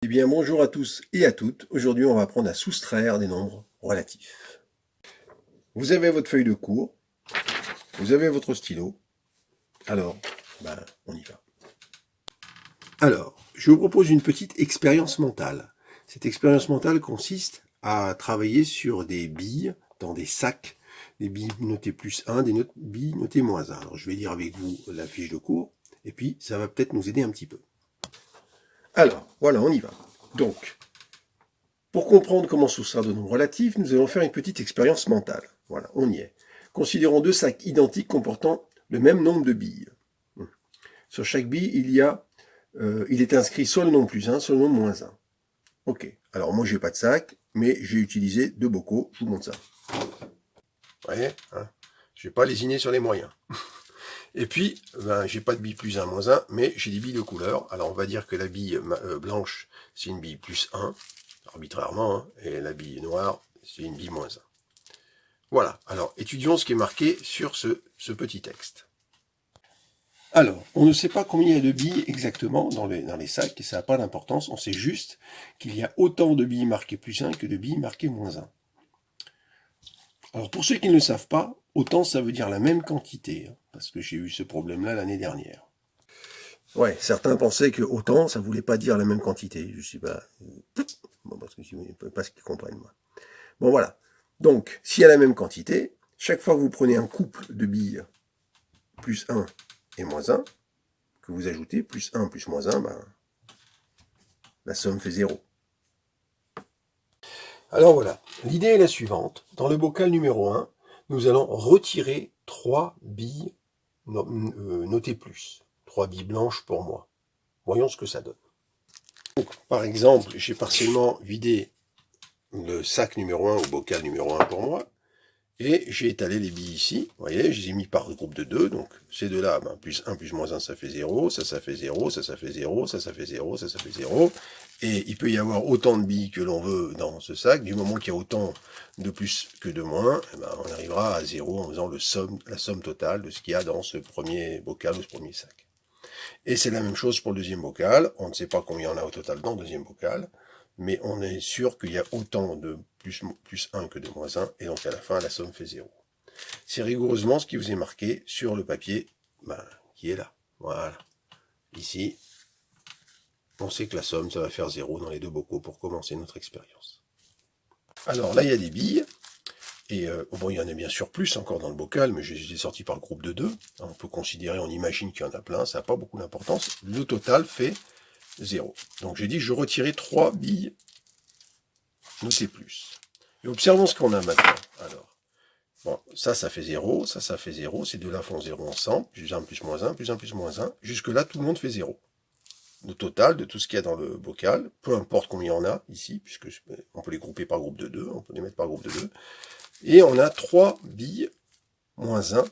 Eh bien, bonjour à tous et à toutes. Aujourd'hui, on va apprendre à soustraire des nombres relatifs. Vous avez votre feuille de cours, vous avez votre stylo. Alors, on y va. Alors, je vous propose une petite expérience mentale. Cette expérience mentale consiste à travailler sur des billes dans des sacs, des billes notées +1, des billes notées -1. Alors, je vais lire avec vous la fiche de cours, et puis ça va peut-être nous aider un petit peu. Alors, voilà, on y va. Donc, pour comprendre comment soustraire de nombres relatifs, nous allons faire une petite expérience mentale. Voilà, on y est. Considérons deux sacs identiques comportant le même nombre de billes. Sur chaque bille, il est inscrit soit le nombre +1, soit le nombre -1. Ok, alors moi j'ai pas de sac, mais j'ai utilisé deux bocaux, je vous montre ça. Vous voyez, hein, je vais pas lésiner sur les moyens. Et puis, j'ai pas de bille +1, -1, mais j'ai des billes de couleur. Alors on va dire que la bille blanche, c'est une bille +1, arbitrairement, hein, et la bille noire, c'est une bille -1. Voilà, alors étudions ce qui est marqué sur ce petit texte. Alors, on ne sait pas combien il y a de billes exactement dans les sacs, et ça n'a pas d'importance, on sait juste qu'il y a autant de billes marquées +1 que de billes marquées -1. Alors pour ceux qui ne le savent pas, autant ça veut dire la même quantité, hein, parce que j'ai eu ce problème-là l'année dernière. Ouais, certains pensaient que autant, ça voulait pas dire la même quantité. Je sais pas. Bon, parce que je ne peux pas ce qu'ils comprennent, moi. Bon, voilà. Donc, s'il y a la même quantité, chaque fois que vous prenez un couple de billes +1 et -1, que vous ajoutez +1 plus -1, la somme fait 0. Alors voilà, l'idée est la suivante. Dans le bocal numéro 1, nous allons retirer 3 billes notées plus. 3 billes blanches pour moi. Voyons ce que ça donne. Donc, par exemple, j'ai partiellement vidé le sac numéro 1 ou bocal numéro 1 pour moi. Et j'ai étalé les billes ici. Vous voyez, je les ai mis par groupe de 2. Donc ces deux-là, +1 plus -1, ça fait 0. Ça fait 0. Ça fait 0. Ça fait 0. Ça fait 0. Et il peut y avoir autant de billes que l'on veut dans ce sac. Du moment qu'il y a autant de plus que de moins, on arrivera à 0 en faisant la somme totale de ce qu'il y a dans ce premier bocal ou ce premier sac. Et c'est la même chose pour le deuxième bocal. On ne sait pas combien il y en a au total dans le deuxième bocal, mais on est sûr qu'il y a autant de +1 que de -1, et donc à la fin, la somme fait 0. C'est rigoureusement ce qui vous est marqué sur le papier qui est là. Voilà. Ici, on sait que la somme, ça va faire 0 dans les deux bocaux pour commencer notre expérience. Alors là, il y a des billes. Et bon, il y en a bien sûr plus encore dans le bocal, mais je les ai sortis par groupe de 2. On peut considérer, on imagine qu'il y en a plein, ça n'a pas beaucoup d'importance. Le total fait 0. Donc j'ai dit que je retirais 3 billes notées plus. Et observons ce qu'on a maintenant. Alors, bon, ça fait 0, ça fait 0, ces deux-là font 0 ensemble, +1 plus -1, +1 plus -1. Jusque-là, tout le monde fait 0. Le total de tout ce qu'il y a dans le bocal, peu importe combien il y en a ici, puisque on peut les grouper par groupe de 2, on peut les mettre par groupe de 2. Et on a 3 billes -1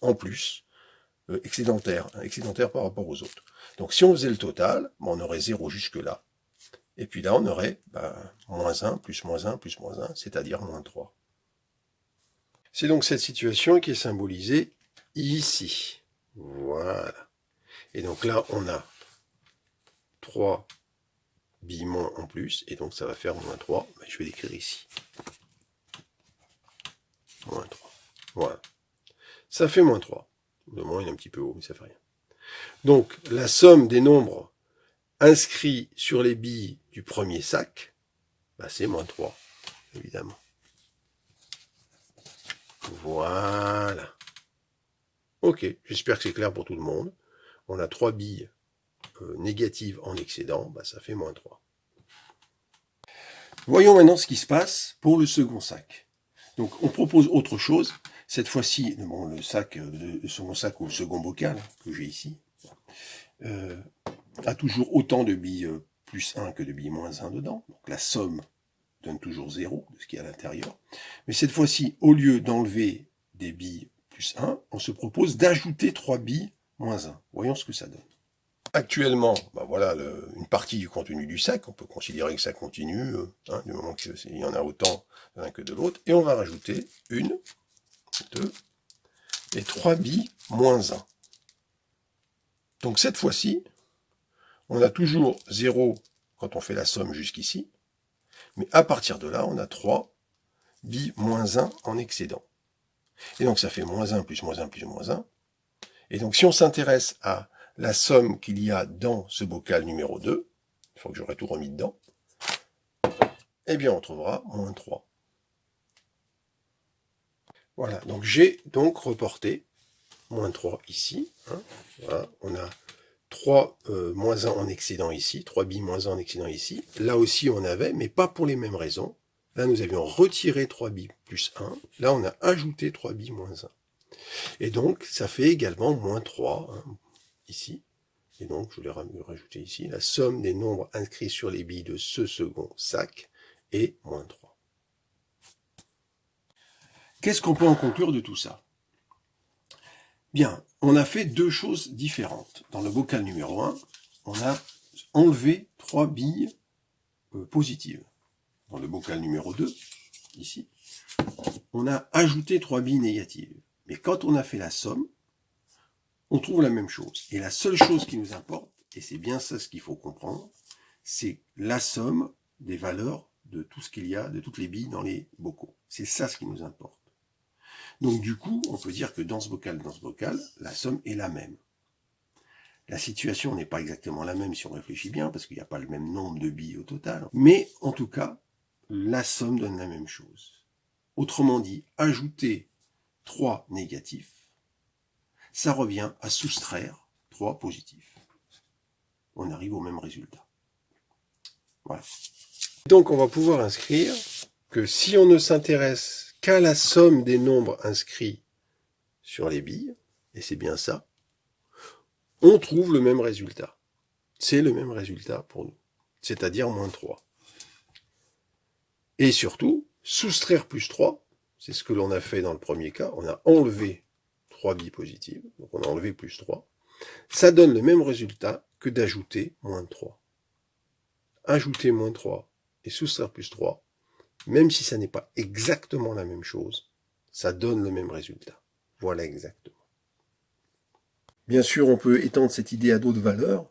en plus, excédentaire par rapport aux autres. Donc si on faisait le total, on aurait 0 jusque-là. Et puis là, on aurait -1 plus -1 plus -1, c'est-à-dire -3. C'est donc cette situation qui est symbolisée ici. Voilà. Et donc là, on a 3 billes moins en plus, et donc ça va faire -3. Je vais l'écrire ici. -3. Voilà. Ça fait -3. Le moins, il est un petit peu haut, mais ça fait rien. Donc, la somme des nombres inscrits sur les billes du premier sac, c'est -3, évidemment. Voilà. Ok, j'espère que c'est clair pour tout le monde. On a 3 billes négatives en excédent, ça fait -3. Voyons maintenant ce qui se passe pour le second sac. Donc, on propose autre chose. Cette fois-ci, le second sac ou le second bocal que j'ai ici, a toujours autant de billes +1 que de billes -1 dedans. Donc la somme donne toujours 0 de ce qu'il y a à l'intérieur. Mais cette fois-ci, au lieu d'enlever des billes +1, on se propose d'ajouter 3 billes -1. Voyons ce que ça donne. Actuellement, voilà une partie du contenu du sac. On peut considérer que ça continue, du moment qu'il y en a autant de l'un que de l'autre. Et on va rajouter 1, 2 et 3 billes -1. Donc cette fois-ci, on a toujours 0 quand on fait la somme jusqu'ici. Mais à partir de là, on a 3 bi moins 1 en excédent. Et donc ça fait moins 1 plus moins 1 plus moins 1. Et donc si on s'intéresse à la somme qu'il y a dans ce bocal numéro 2, une fois que j'aurai tout remis dedans, eh bien on trouvera moins 3. Voilà, donc j'ai donc reporté moins 3 ici. Hein. Voilà, on a 3 moins 1 en excédent ici, 3 bi moins 1 en excédent ici. Là aussi on avait, mais pas pour les mêmes raisons. Là nous avions retiré 3 bi plus 1. Là on a ajouté 3 bi moins 1. Et donc ça fait également moins 3 hein, ici. Et donc je vais rajouter ici la somme des nombres inscrits sur les billes de ce second sac est moins 3. Qu'est-ce qu'on peut en conclure de tout ça? Bien, on a fait deux choses différentes. Dans le bocal numéro 1, on a enlevé 3 billes positives. Dans le bocal numéro 2, ici, on a ajouté 3 billes négatives. Mais quand on a fait la somme, on trouve la même chose. Et la seule chose qui nous importe, et c'est bien ça ce qu'il faut comprendre, c'est la somme des valeurs de tout ce qu'il y a, de toutes les billes dans les bocaux. C'est ça ce qui nous importe. Donc du coup, on peut dire que dans ce bocal, la somme est la même. La situation n'est pas exactement la même si on réfléchit bien, parce qu'il n'y a pas le même nombre de billes au total. Mais en tout cas, la somme donne la même chose. Autrement dit, ajouter 3 négatifs, ça revient à soustraire 3 positifs. On arrive au même résultat. Voilà. Donc on va pouvoir inscrire que si on ne s'intéresse qu'à la somme des nombres inscrits sur les billes, et c'est bien ça, on trouve le même résultat. C'est le même résultat pour nous, c'est-à-dire moins 3. Et surtout, soustraire plus 3, c'est ce que l'on a fait dans le premier cas, on a enlevé 3 billes positives, donc on a enlevé plus 3, ça donne le même résultat que d'ajouter moins 3. Ajouter moins 3 et soustraire plus 3, même si ça n'est pas exactement la même chose, ça donne le même résultat. Voilà exactement. Bien sûr, on peut étendre cette idée à d'autres valeurs.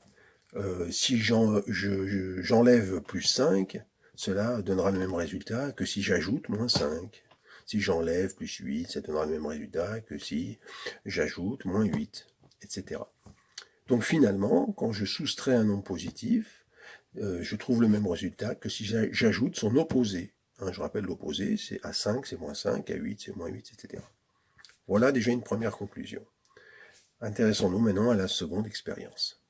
Si j'enlève plus 5, cela donnera le même résultat que si j'ajoute moins 5. Si j'enlève plus 8, ça donnera le même résultat que si j'ajoute moins 8, etc. Donc finalement, quand je soustrais un nombre positif, je trouve le même résultat que si j'ajoute son opposé. Hein, je rappelle l'opposé, c'est à 5, c'est moins 5, à 8, c'est moins 8, etc. Voilà déjà une première conclusion. Intéressons-nous maintenant à la seconde expérience.